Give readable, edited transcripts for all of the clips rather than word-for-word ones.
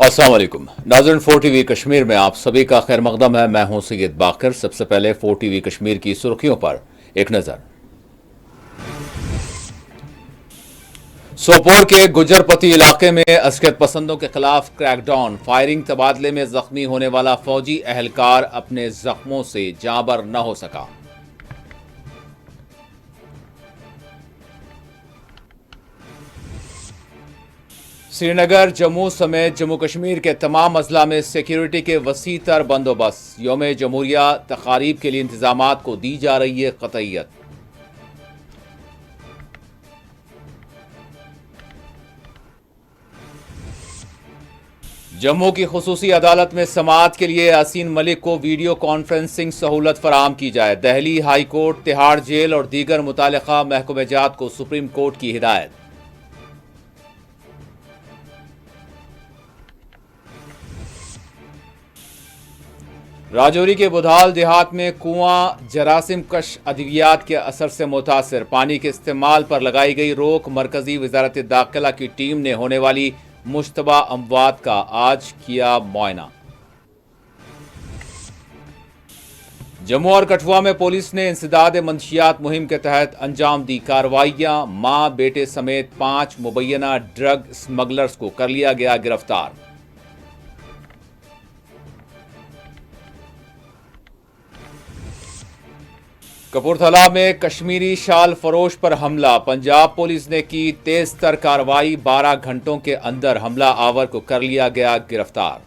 अस्सलाम वालेकुम नाज़रीन, 4 टीवी कश्मीर में आप सभी का खैर मकदम है। मैं हूं सैयद बाकर। सबसे पहले 4 टीवी कश्मीर की सुर्खियों पर एक नज़र। सोपोर के गुजरपति इलाके में अस्कियत पसंदों के खिलाफ क्रैकडाउन, फायरिंग तबादले में जख्मी होने वाला फौजी अहलकार अपने जख्मों से जांबर न हो सका। श्रीनगर, जम्मू समेत जम्मू कश्मीर के तमाम अजला में सिक्योरिटी के वसी तर बंदोबस्त, यौम जमहूरिया तकारीब के लिए इंतजामात को दी जा रही है कतईयत। जम्मू की खुसूसी अदालत में समाअत के लिए यासीन मलिक को वीडियो कॉन्फ्रेंसिंग सहूलत फराहम की जाए। Delhi high court, Tihar jail और दीगर मुतालिका महकमे जात को सुप्रीम कोर्ट की हिदायत। राजौरी के बुधाल देहात में कुआं जरासिम कश अद्वियात के असर से मुतासर, पानी के इस्तेमाल पर लगाई गई रोक। मरकजी वजारत दाखिला की टीम ने होने वाली मुश्तबा अमवात का आज किया मुआयना। जम्मू और कठुआ में पुलिस ने इंसदाद मंशियात मुहिम के तहत अंजाम दी कार्रवाइयां। मां बेटे समेत 5 मुबैना ड्रग स्मगलर्स को कर लिया गया गिरफ्तार। कपूरथला में कश्मीरी शाल फरोश पर हमला, पंजाब पुलिस ने की तेज तर कार्रवाई। 12 घंटों के अंदर हमला आवर को कर लिया गया गिरफ्तार।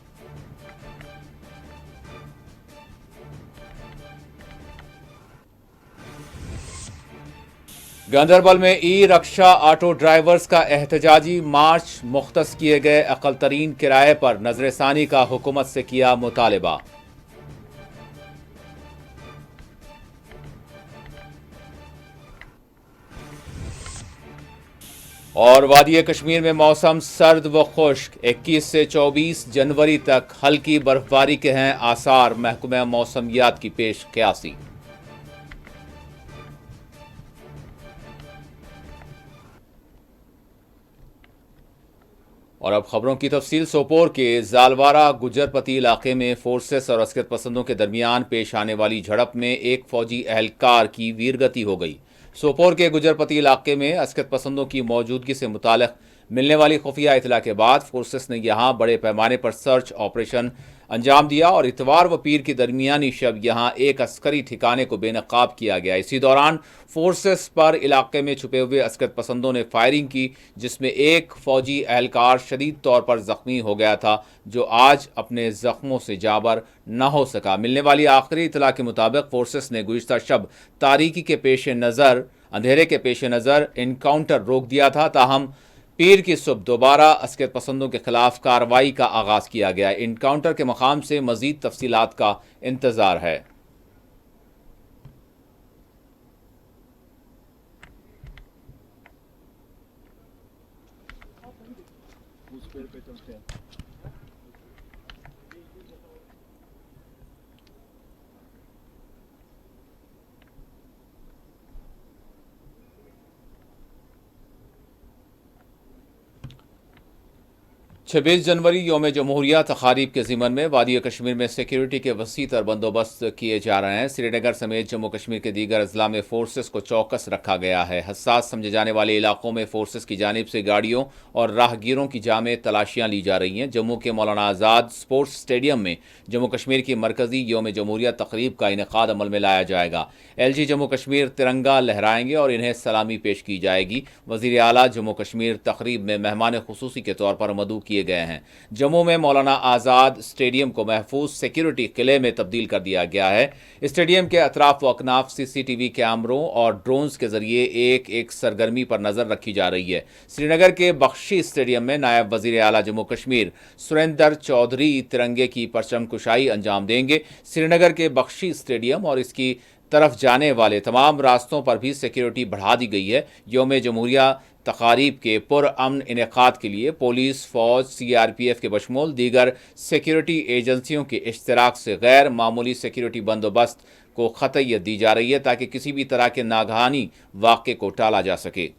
गांदरबल में ई रक्षा ऑटो ड्राइवर्स का एहतजाजी मार्च, मुख्तस किए गए अकल तरीन किराए पर नजरसानी का हुकूमत से किया मुतालबा। और वादी कश्मीर में मौसम सर्द व खुश्क, 21 से 24 जनवरी तक हल्की बर्फबारी के हैं आसार। महकमा मौसमियात की पेश क़यासी। और अब खबरों की तफसील। सोपोर के जालवारा गुजरपति इलाके में फोर्सेस और अस्कियत पसंदों के दरमियान पेश आने वाली झड़प में एक फौजी अहलकार की वीरगति हो गई। सोपोर के गुजरपति इलाके में अस्कियत पसंदों की मौजूदगी से मुताल्लिक मिलने वाली खुफिया इतला के बाद फोर्सेस ने यहां बड़े पैमाने पर सर्च ऑपरेशन अंजाम दिया और इतवार व पीर की दरमियानी शब यहां एक अस्करी ठिकाने को बेनकाब किया गया। इसी दौरान फोर्सेस पर इलाके में छुपे हुए अस्कियत पसंदों ने फायरिंग की, जिसमें एक फौजी अहलकार शदीद तौर पर जख्मी हो गया था, जो आज अपने जख्मों से जाबर न हो सका। मिलने वाली आखिरी इतला के मुताबिक फोर्सेस ने गुज़िश्ता शब तारीकी के पेश नज़र अंधेरे के पेश नज़र इनकाउंटर रोक दिया था, ताहम पीर की सुबह दोबारा अस्कियत पसंदों के खिलाफ कार्रवाई का आगाज किया गया। इनकाउंटर के मकाम से मजीद तफसीलात का इंतजार है। छब्बीस जनवरी यौम जमहूरिया तकारीब के ज़िमन में वादी कश्मीर में सिक्योरिटी के वसी तर बंदोबस्त किए जा रहे हैं। श्रीनगर समेत जम्मू कश्मीर के दीगर अजला में फोर्सेस को चौकस रखा गया है। हसास समझे जाने वाले इलाकों में फोर्सेस की जानिब से गाड़ियों और राहगीरों की जामे तलाशियां ली जा रही हैं। जम्मू के मौलाना आज़ाद स्पोर्ट्स स्टेडियम में जम्मू कश्मीर की मरकजी यौम जमहूरिया तकरीब का इनेकाद अमल में लाया जाएगा। LG जम्मू कश्मीर तिरंगा लहराएंगे और इन्हें सलामी पेश की जाएगी। वज़ीर आला जम्मू कश्मीर तकरीब में मेहमान खुसूसी के तौर पर मदऊ किए गए हैं। जम्मू में मौलाना आज़ाद स्टेडियम को महफूज सिक्योरिटी किले में तब्दील कर दिया गया है। स्टेडियम के अतराफ व अकनाफ CCTV कैमरों और ड्रोन्स के जरिए एक एक सरगर्मी पर नजर रखी जा रही है। श्रीनगर के बख्शी स्टेडियम में नायब वज़ीर आला जम्मू कश्मीर सुरेंद्र चौधरी तिरंगे की परचम कुशाई अंजाम देंगे। श्रीनगर के बख्शी स्टेडियम और इसकी तरफ जाने वाले तमाम रास्तों पर भी सिक्योरिटी बढ़ा दी गई है। यौम जमहूरिया तकारीब के पुरअमन इनेकाद के लिए पुलिस, फौज, CRPF के बशमूल दीगर सिक्योरिटी एजेंसियों के इश्तराक से गैर मामूली सिक्योरिटी बंदोबस्त को खतयत दी जा रही है, ताकि किसी भी तरह के नागहानी वाक़े को टाला जा सके।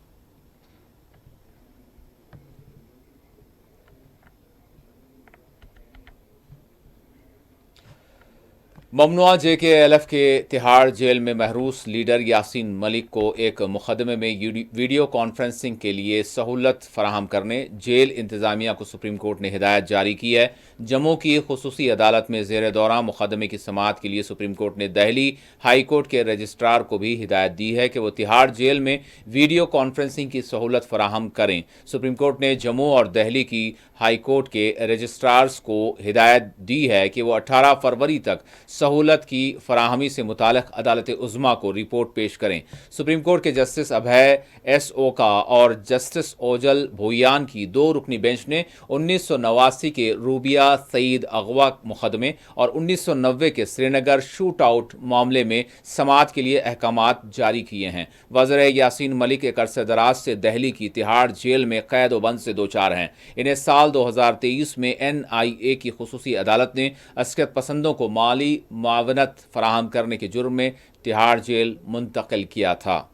ममनुआ JKLF के तिहाड़ जेल में महरूस लीडर यासीन मलिक को एक मुकदमे में वीडियो कॉन्फ्रेंसिंग के लिए सहूलत फराहम करने जेल इंतजामिया को सुप्रीम कोर्ट ने हिदायत जारी की है। जम्मू की खुसूसी अदालत में जेर दौरा मुकदमे की समाअत के लिए सुप्रीम कोर्ट ने दिल्ली हाई कोर्ट के रजिस्ट्रार को भी हिदायत दी है कि वो तिहाड़ जेल में वीडियो कॉन्फ्रेंसिंग की सहूलत फराहम करें। सुप्रीम कोर्ट ने जम्मू और दिल्ली की हाई कोर्ट के रजिस्ट्रार्स को हिदायत दी है कि वो 18 फरवरी तक सहूलत की फराहमी से मुताल्लिक़ अदालत उज़्मा को रिपोर्ट पेश करें। सुप्रीम कोर्ट के जस्टिस अभय ओका और जस्टिस ओजल भोयान की 2 रुकनी बेंच ने 1989 के रूबिया सईद अगवा मुकदमे और 1990 के श्रीनगर शूट आउट मामले में समाअत के लिए अहकामात जारी किए हैं। वज़ीर यासीन मलिक एक अरसे दराज से दिल्ली की तिहाड़ जेल में कैद व बंद से दो चार हैं। इन्हें साल 2023 में NIA की खुसूसी अदालत ने अस्कत पसंदों को माली मुआवनत फराहम करने के जुर्म में तिहाड़ जेल मुंतकिल किया था।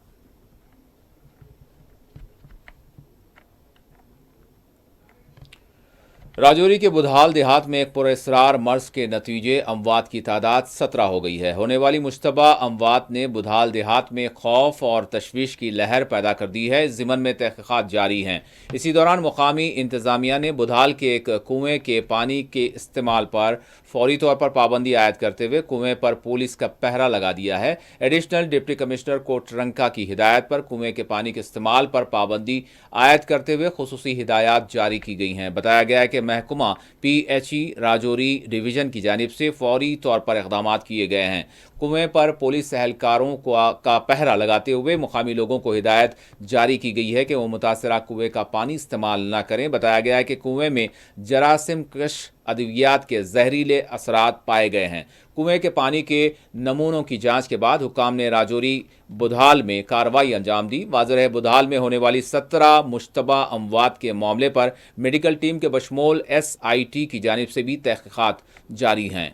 राजौरी के बुधाल देहात में एक पुरअसरार मर्ज के नतीजे अमवात की तादाद 17 हो गई है। होने वाली मुश्तबा अमवात ने बुधाल देहात में खौफ और तशवीश की लहर पैदा कर दी है। ज़िमन में तहक़ीक़ात जारी हैं। इसी दौरान मुकामी इंतज़ामिया ने बुधाल के एक कुएं के पानी के इस्तेमाल पर फौरी तौर पर पाबंदी आयद करते हुए कुएं पर पुलिस का पहरा लगा दिया है। एडिशनल डिप्टी कमिश्नर कोटरंका की हिदायत पर कुएं के पानी के इस्तेमाल पर पाबंदी आयद करते हुए खुसूसी हिदायत जारी की गई हैं। बताया गया है कि महकमा PHE राजौरी डिवीजन की जानिब से फौरी तौर पर इक़दाम किए गए हैं। कुएं पर पुलिस एहलकारों का पहरा लगाते हुए मुकामी लोगों को हिदायत जारी की गई है कि वो मुतासरा कुएं का पानी इस्तेमाल न करें। बताया गया है कि कुएं में जरासीम कश अद्वियात के जहरीले असरात पाए गए हैं। कुएं के पानी के नमूनों की जांच के बाद हुक्काम ने राजौरी बुधाल में कार्रवाई अंजाम दी। वाज़ेह है बुधाल में होने वाली 17 मुश्तबा अमवात के मामले पर मेडिकल टीम के बशमूल SIT की जानिब से भी तहक़ीक़ात जारी हैं।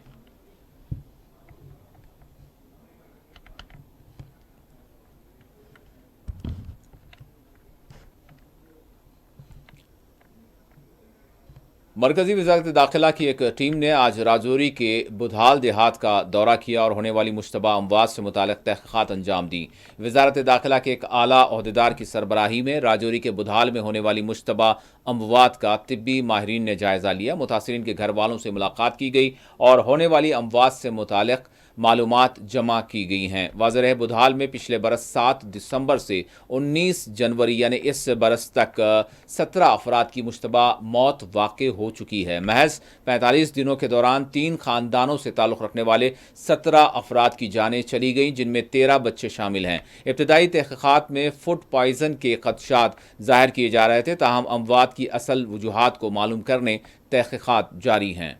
मरकज़ी वज़ारत दाखिला की एक टीम ने आज राजौरी के बुधाल देहात का दौरा किया और होने वाली मुश्तबा अमवात से मुताल्लिक़ तहक़ीक़ात अंजाम दी। वज़ारत दाखिला के एक आला ओहदेदार की सरबराही में राजौरी के बुधाल में होने वाली मुश्तबा अमवात का तिब्बी माहिरीन ने जायज़ा लिया। मुतासिरीन के घर वालों से मुलाकात की गई और होने वाली अमवात से मुताल्लिक़ मालूमात जमा की गई हैं। वाज़ेह है बुधाल में पिछले बरस 7 दिसंबर से 19 जनवरी यानी इस बरस तक 17 अफराद की मुश्तबा मौत वाक़ई हो चुकी है। महज 45 दिनों के दौरान 3 ख़ानदानों से ताल्लुक़ रखने वाले 17 अफराद की जानें चली गईं, जिनमें 13 बच्चे शामिल हैं। इब्तदाई तहक़ीक़ात में फूड पॉइज़न के ख़दशात ज़ाहिर किए जा रहे थे, ताहम अमवात की असल वजूहात को मालूम करने तहक़ीक़ात जारी हैं।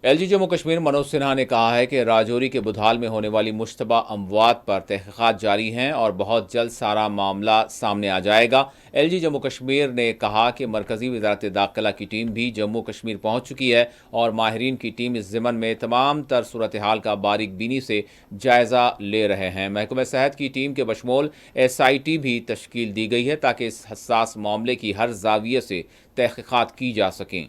LG जम्मू कश्मीर मनोज सिन्हा ने कहा है कि राजौरी के बुधाल में होने वाली मुश्तबा अमवात पर तहक़ीक़ात जारी हैं और बहुत जल्द सारा मामला सामने आ जाएगा। LG जम्मू कश्मीर ने कहा कि मरकज़ी वज़ारत दाखिला की टीम भी जम्मू कश्मीर पहुँच चुकी है और माहिरीन की टीम इस ज़िमन में तमाम तर सूरत हाल का बारीक बीनी से जायज़ा ले रहे हैं। महकमा सेहत की टीम के बशमूल SIT भी तश्कील दी गई है ताकि इस हसास मामले की हर ज़ाविये से तहक़ीक़ात की जा सकें।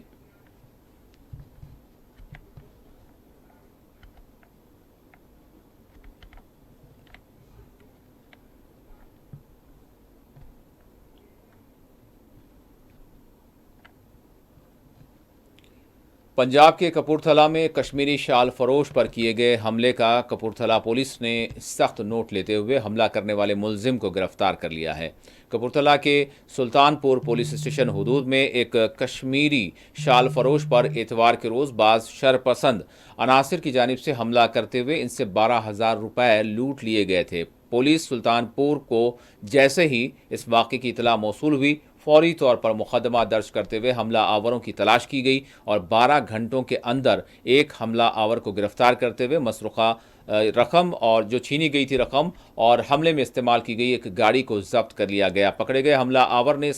पंजाब के कपूरथला में कश्मीरी शाल फरोश पर किए गए हमले का कपूरथला पुलिस ने सख्त नोट लेते हुए हमला करने वाले मुलजिम को गिरफ्तार कर लिया है। कपूरथला के सुल्तानपुर पुलिस स्टेशन हुदूद में एक कश्मीरी शाल फरोश पर एतवार के रोज़ बाज़ शरपसंद अनासिर की जानिब से हमला करते हुए इनसे 12,000 रुपये लूट लिए गए थे। पुलिस सुल्तानपुर को जैसे ही इस वाक़े की इतला मौसूल हुई, फौरी तौर पर मुकदमा दर्ज करते हुए हमला आवरों की तलाश की गई और 12 घंटों के अंदर एक हमला आवर को गिरफ्तार करते हुए मसरूक़ा रकम और जो छीनी गई थी रकम और हमले में इस्तेमाल की गई एक गाड़ी को जब्त कर लिया गया। पकड़े गए हमला आवर ने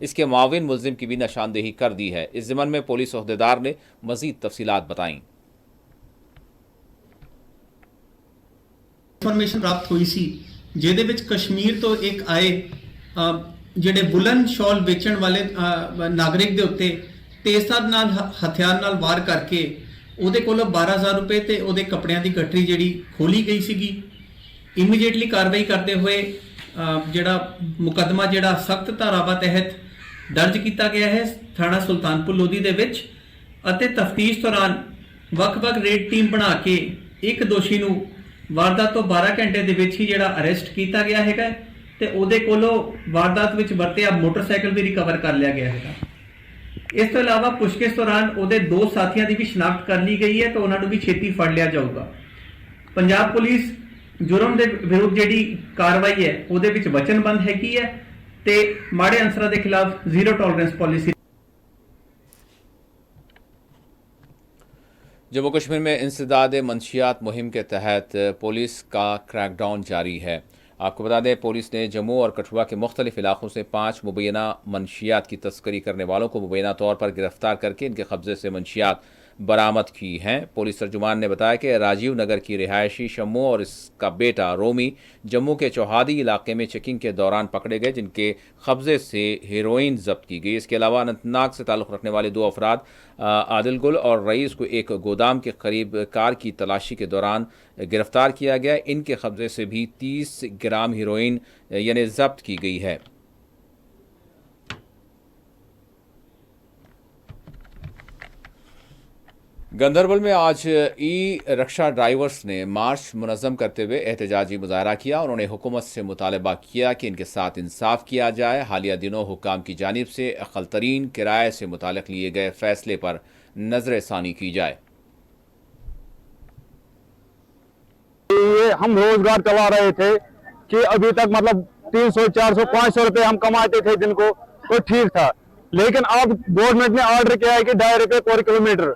इसके माविन मुलजिम की भी निशानदेही कर दी है। इस ज़िमन में पुलिस ओहदेदार ने मज़ीद तफसीलात बताईं। इन्फॉर्मेशन प्राप्त हुई सी ਜਿਹਦੇ ਵਿੱਚ ਕਸ਼ਮੀਰ ਤੋਂ ਇੱਕ ਆਏ ਜਿਹੜੇ ਵੁਲਨ ਸ਼ਾਲ ਵੇਚਣ ਵਾਲੇ ਨਾਗਰਿਕ ਦੇ ਉੱਤੇ ਤੇਜ਼ਧਾਰ ਨਾਲ ਹਥਿਆਰ ਨਾਲ ਵਾਰ ਕਰਕੇ ਉਹਦੇ ਕੋਲੋਂ 12000 ਰੁਪਏ ਤੇ ਉਹਦੇ ਕੱਪੜਿਆਂ ਦੀ ਗਠਰੀ ਜਿਹੜੀ ਖੋਲੀ ਗਈ ਸੀਗੀ। ਇਮੀਡੀਏਟਲੀ ਕਾਰਵਾਈ ਕਰਦੇ ਹੋਏ ਜਿਹੜਾ ਮੁਕੱਦਮਾ ਜਿਹੜਾ ਸਖਤ ਧਾਰਾਵਾਂ ਤਹਿਤ ਦਰਜ ਕੀਤਾ ਗਿਆ ਹੈ ਥਾਣਾ ਸੁਲਤਾਨਪੁਰ ਲੋਧੀ ਦੇ ਵਿੱਚ, ਅਤੇ ਤਫਤੀਸ਼ ਦੌਰਾਨ ਵੱਖ-ਵੱਖ ਰੇਡ ਟੀਮ ਬਣਾ ਕੇ ਇੱਕ ਦੋਸ਼ੀ ਨੂੰ ਵਾਰਦਾਤ ਤੋਂ 12 ਘੰਟੇ ਦੇ ਵਿੱਚ ਹੀ ਜਿਹੜਾ ਅਰੈਸਟ ਕੀਤਾ ਗਿਆ ਹੈਗਾ ਤੇ ਉਹਦੇ ਕੋਲੋਂ ਵਾਰਦਾਤ ਵਿੱਚ ਵਰਤਿਆ ਮੋਟਰਸਾਈਕਲ ਵੀ ਰਿਕਵਰ ਕਰ ਲਿਆ ਗਿਆ ਹੈਗਾ। ਇਸ ਤੋਂ ਇਲਾਵਾ ਪੁੱਛਗਿੱਛ ਦੌਰਾਨ ਉਹਦੇ 2 ਸਾਥੀਆਂ ਦੀ ਵੀ ਸ਼ਨਾਖਤ ਕਰ ਲਈ ਗਈ ਹੈ ਤੇ ਉਹਨਾਂ ਨੂੰ ਵੀ ਛੇਤੀ ਫੜ ਲਿਆ ਜਾਊਗਾ। ਪੰਜਾਬ ਪੁਲਿਸ ਜੁਰਮ ਦੇ ਵਿਰੁੱਧ ਜਿਹੜੀ ਕਾਰਵਾਈ ਹੈ ਉਹਦੇ ਵਿੱਚ ਵਚਨਬੰਦ ਹੈਗੀ ਹੈ ਤੇ ਮਾੜੇ ਅਨਸਰਾਂ ਦੇ ਖਿਲਾਫ ਜ਼ੀਰੋ ਟੋਲरेंस ਪਾਲਿसी। जम्मू कश्मीर में इंसदाद मंशियात मुहिम के तहत पुलिस का क्रैकडाउन जारी है। आपको बता दें, पुलिस ने जम्मू और कठुआ के मुख्तलिफ इलाकों से 5 मुबैना मंशियात की तस्करी करने वालों को मुबैना तौर पर गिरफ्तार करके इनके कब्जे से मंशियात बरामद की हैं। पुलिस तर्जुमान ने बताया कि राजीव नगर की रिहायशी शम्मू और इसका बेटा रोमी जम्मू के चौहादी इलाके में चेकिंग के दौरान पकड़े गए, जिनके कब्जे से हेरोइन जब्त की गई। इसके अलावा अनंतनाग से ताल्लुक़ रखने वाले 2 अफराद आदिल गुल और रईस को एक गोदाम के करीब कार की तलाशी के दौरान गिरफ्तार किया गया। इनके कब्जे से भी 30 ग्राम हेरोइन यानी जब्त की गई है। गंदरबल में आज ई रिक्शा ड्राइवर्स ने मार्च मुनज़्ज़म करते हुए एहतजाजी मुजाहरा किया। उन्होंने हुकूमत से मुतालबा किया कि इनके साथ इंसाफ किया जाए। हालिया दिनों हुक्काम की जानिब से अक़ल तरीन किराए से मुताल्लिक़ लिए गए फैसले पर नज़र-ए-सानी की जाए। हम रोजगार चला रहे थे कि अभी तक मतलब 300, 400, 500 रुपए हम कमाते थे दिन को, तो ठीक था। लेकिन अब गवर्नमेंट ने ऑर्डर किया है कि 2.5 रुपए पर किलोमीटर।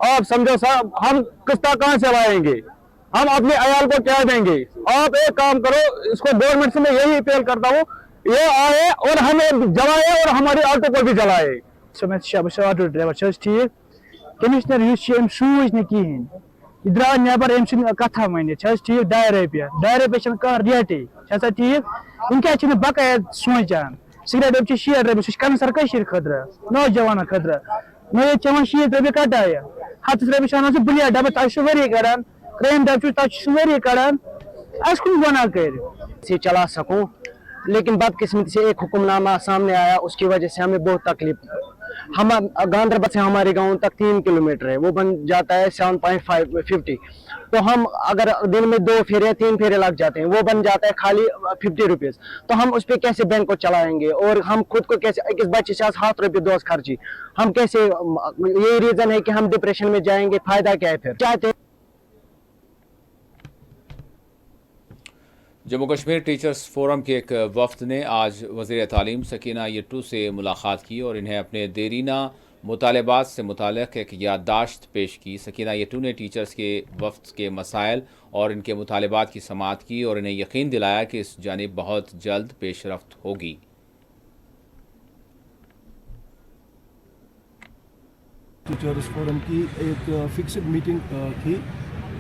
आप समझो साहब, हम किस्ता कहाँ से लाएंगे, हम अपने अयाल को क्या देंगे। आप एक काम करो, इसको गवर्नमेंट से मैं यही अपील करता हूँ, ये आए और हमें जलाए और हमारे ऑटो को भी जलाए। ऑटो ड्राइवर ठीक कमिश्नर सूझ न कहें द्रा नबर अम कथा वन ठीक 2.5 रुपये 2.5 रुपये कह रेटे ठीक वह क्या बकाया सोचान सिगरेट 60 रुपये सह कैंसर खतर नौजवान खतर मैं ये चवान 60 रुपये कटाया 100 रुपये बुलिया डब तुम वरी करान क्राइम डब वरी करान कुन गुनाह कर चला सकूं, लेकिन बदकिस्मती से एक हुक्मनामा सामने आया, उसकी वजह से हमें बहुत तकलीफ। हम गांधरबल से हमारे गांव तक 3 किलोमीटर है, वो बन जाता है 7.50। तो हम अगर दिन में 2 फेरे 3 फेरे लग जाते हैं, वो बन जाता है खाली 50 रुपये। तो हम उस पर कैसे बैंक को चलाएंगे और हम खुद को कैसे, एक बच्चे से 7 रुपये दोस्त खर्ची, हम कैसे, यही रीजन है कि हम डिप्रेशन में जाएंगे, फायदा क्या है। फिर चाहते जम्मू कश्मीर टीचर्स फोरम के एक वफ्द ने आज वज़ीर तालीम सकीना यट्टू से मुलाकात की और इन्हें अपने देरीना मुतालबात से मुताल्लिक़ एक याददाश्त पेश की। सकीना यट्टू ने टीचर्स के वफ्द के मसाइल और इनके मुतालबात की समाअत की और इन्हें यकीन दिलाया कि इस जानिब बहुत जल्द पेशरफ्त होगी। टीचर्स फोरम की एक फिक्स्ड मीटिंग थी।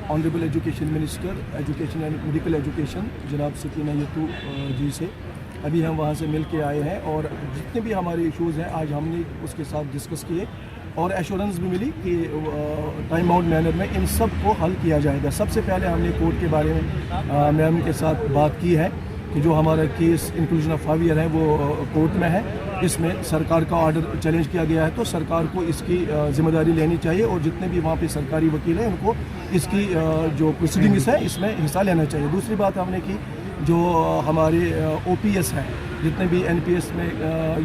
Honourable education minister education and medical education जनाब सकीना यट्टू जी से अभी हम वहाँ से मिल के आए हैं और जितने भी हमारे इश्यूज़ हैं आज हमने उसके साथ डिस्कस किए और एश्योरेंस भी मिली कि टाइम बाउंड मैनर में इन सब को हल किया जाएगा। सबसे पहले हमने कोर्ट के बारे में मैम के साथ बात की है कि जो हमारा केस इंक्लूजन ऑफ 5 ईयर है वो कोर्ट में है, इसमें सरकार का ऑर्डर चैलेंज किया गया है, तो सरकार को इसकी जिम्मेदारी लेनी चाहिए और जितने भी वहाँ पे सरकारी वकील हैं उनको इसकी जो प्रोसीडिंग्स है इसमें हिस्सा लेना चाहिए। दूसरी बात हमने की जो हमारे OPS हैं, जितने भी NPS में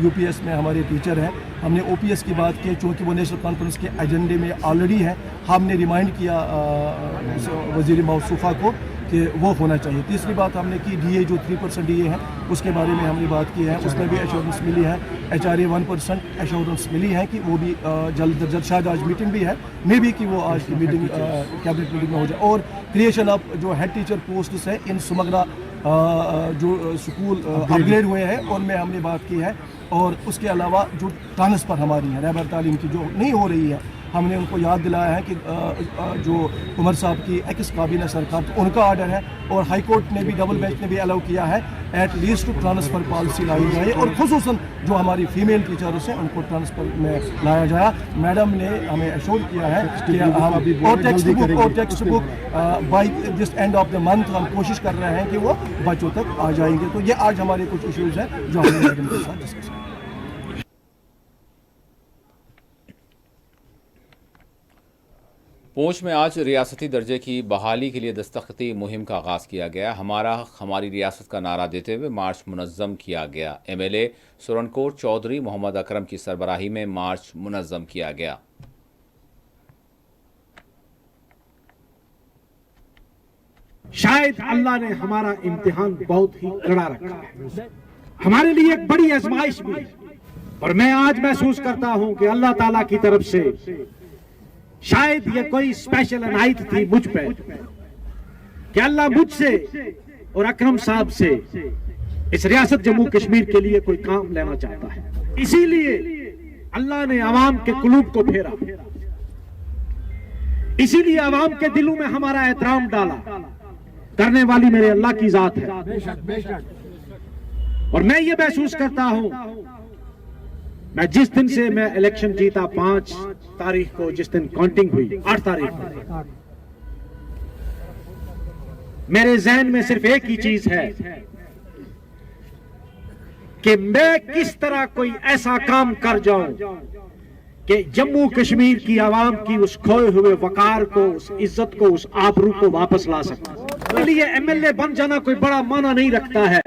UPS में हमारे टीचर हैं, हमने OPS की बात की चूँकि वो नेशनल कॉन्फ्रेंस के एजेंडे में ऑलरेडी है। हमने रिमाइंड किया वज़ीर मौसूफ़ा को कि वो होना चाहिए। तीसरी बात हमने की DA जो 3% DA है उसके बारे में हमने बात की है, उसमें भी एश्योरेंस मिली है। HRA 1% एश्योरेंस मिली है कि वो भी जल्द शायद आज मीटिंग भी है, मे बी कि वो आज की मीटिंग कैबिनेट मीटिंग में हो जाए। और क्रिएशन ऑफ जो हेड टीचर पोस्ट है इन समग्रा जो स्कूल अपग्रेड हुए हैं उनमें हमने बात की है। और उसके अलावा जो ट्रांसफ़र हमारी है रहबर तालीम की जो नहीं हो रही है हमने उनको याद दिलाया है कि जो उमर साहब की एक्स काबीना सरकार उनका आर्डर है और हाई कोर्ट ने भी डबल बेंच ने भी अलाउ किया है एट लीस्ट ट्रांसफ़र पॉलिसी लाई जाए और खुसूसन जो हमारी फीमेल टीचर्स हैं उनको ट्रांसफ़र में लाया जाए। मैडम ने हमें एश्योर किया है कि हम और text book by this end of the month हम कोशिश कर रहे हैं कि वो बच्चों तक आ जाएंगे। तो ये आज हमारे कुछ इश्यूज़ हैं जो हमने मैडम के साथ डिस्कस किया। पूंछ में आज रियासती दर्जे की बहाली के लिए दस्तखती मुहिम का आगाज़ किया गया। हमारा हमारी रियासत का नारा देते हुए मार्च मुनज़्ज़म किया गया। एमएलए सुरनकोट चौधरी मोहम्मद अकरम की सरबराही में मार्च मुनज़्ज़म किया गया। शायद अल्लाह ने हमारा इम्तिहान बहुत ही कड़ा रखा है, हमारे लिए एक बड़ी आजमाइश भी है। और मैं आज महसूस करता हूं कि अल्लाह ताला की तरफ से शायद ये कोई स्पेशल अनायत थी मुझ पे कि अल्लाह मुझसे और अकरम साहब से इस रियासत जम्मू कश्मीर के लिए कोई काम लेना चाहता है। इसीलिए अल्लाह ने आवाम के कुलूब को फेरा, इसीलिए आवाम के दिलों में हमारा एहतराम डाला। करने वाली मेरे अल्लाह की जात है। और मैं ये महसूस करता हूं, मैं जिस दिन से मैं इलेक्शन जीता 5 तारीख को, जिस दिन काउंटिंग हुई 8 तारीख को, मेरे जहन में सिर्फ एक ही चीज है कि मैं किस तरह कोई ऐसा काम कर जाऊं कि जम्मू कश्मीर की आवाम की उस खोए हुए वकार को, उस इज्जत को, उस आबरू को वापस ला सकूं। इसके लिए एमएलए बन जाना कोई बड़ा माना नहीं रखता है।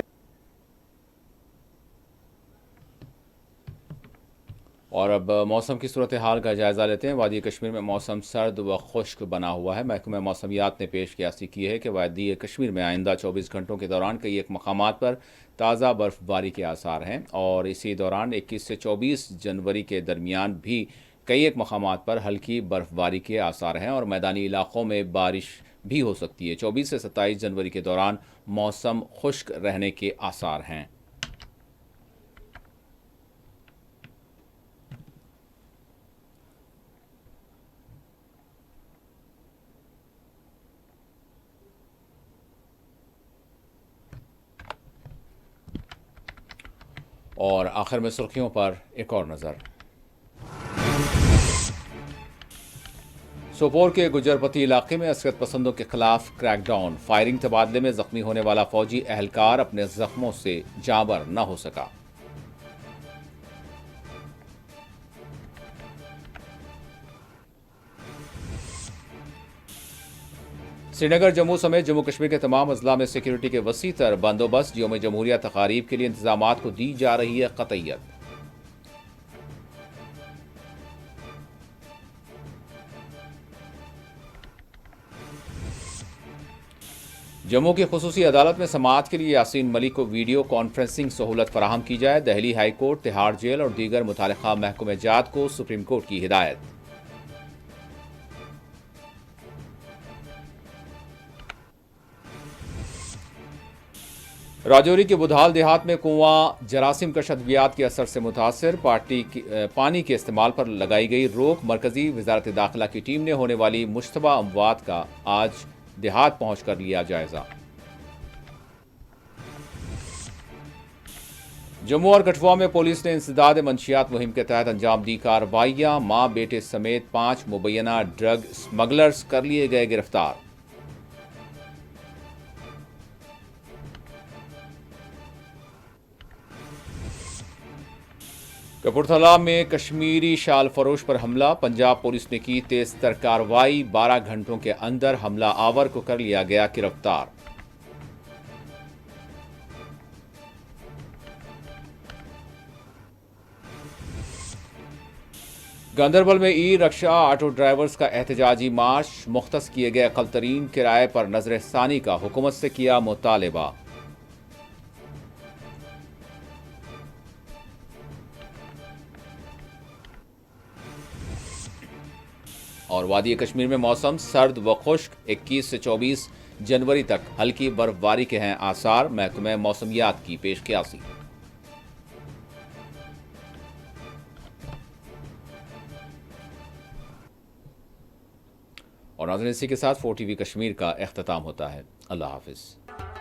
और अब मौसम की सूरत हाल का जायज़ा लेते हैं। वादी कश्मीर में मौसम सर्द व खुश्क बना हुआ है। महकमा मौसमियात ने पेश कियासी की है कि वादी कश्मीर में आइंदा 24 घंटों के दौरान कई एक मकामात पर ताज़ा बर्फ़बारी के आसार हैं और इसी दौरान 21 से 24 जनवरी के दरमियान भी कई एक मकामात पर हल्की बर्फ़बारी के आसार हैं और मैदानी इलाक़ों में बारिश भी हो सकती है। 24 से 27 जनवरी के दौरान मौसम खुश्क रहने के आसार हैं। और आखिर में सुर्खियों पर एक और नज़र। सोपोर के गुजरपति इलाके में असरत पसंदों के खिलाफ क्रैकडाउन, फायरिंग तबादले में जख्मी होने वाला फौजी एहलकार अपने जख्मों से जाबर न हो सका। श्रीनगर जम्मू समेत जम्मू कश्मीर के तमाम अजला में सिक्योरिटी के वसी तर बंदोबस्त, यौम जमहूरिया तकारीब के लिए इंतजामात को दी जा रही है कतईयत। जम्मू की खुसूसी अदालत में समाअत के लिए यासीन मलिक को वीडियो कॉन्फ्रेंसिंग सहूलत फराहम की जाए। Delhi high court, Tihar jail और दीगर मुतालिका महकमे जात को सुप्रीम कोर्ट की हिदायत। राजौरी के बुधाल देहात में कुआं जरासीम कशदवियात के असर से मुतासर, पानी के इस्तेमाल पर लगाई गई रोक। मरकजी वजारत दाखिला की टीम ने होने वाली मुश्तबा अमवात का आज देहात पहुंचकर लिया जायजा। जम्मू और कठुआ में पुलिस ने इंसदाद मंशियात मुहिम के तहत अंजाम दी कार्रवाइयां। मां बेटे समेत 5 मुबैना ड्रग स्मगलर्स कर लिए गए गिरफ्तार। कपूरथला में कश्मीरी शाल फरोश पर हमला, पंजाब पुलिस ने की तेज तर कार्रवाई। 12 घंटों के अंदर हमला आवर को कर लिया गया गिरफ्तार। गांदरबल में ई रिक्शा ऑटो ड्राइवर्स का एहतजाजी मार्च, मुख्तस किए गए अक़लतरीन किराए पर नजरसानी का हुकूमत से किया मुतालिबा। और वादी कश्मीर में मौसम सर्द व खुश्क, 21 से 24 जनवरी तक हल्की बर्फबारी के हैं आसार। महकमा मौसमियात की पेशकयासी। और नाज़रीन, इसी के साथ 4 TV कश्मीर का इख्तिताम होता है। अल्लाह हाफिज़।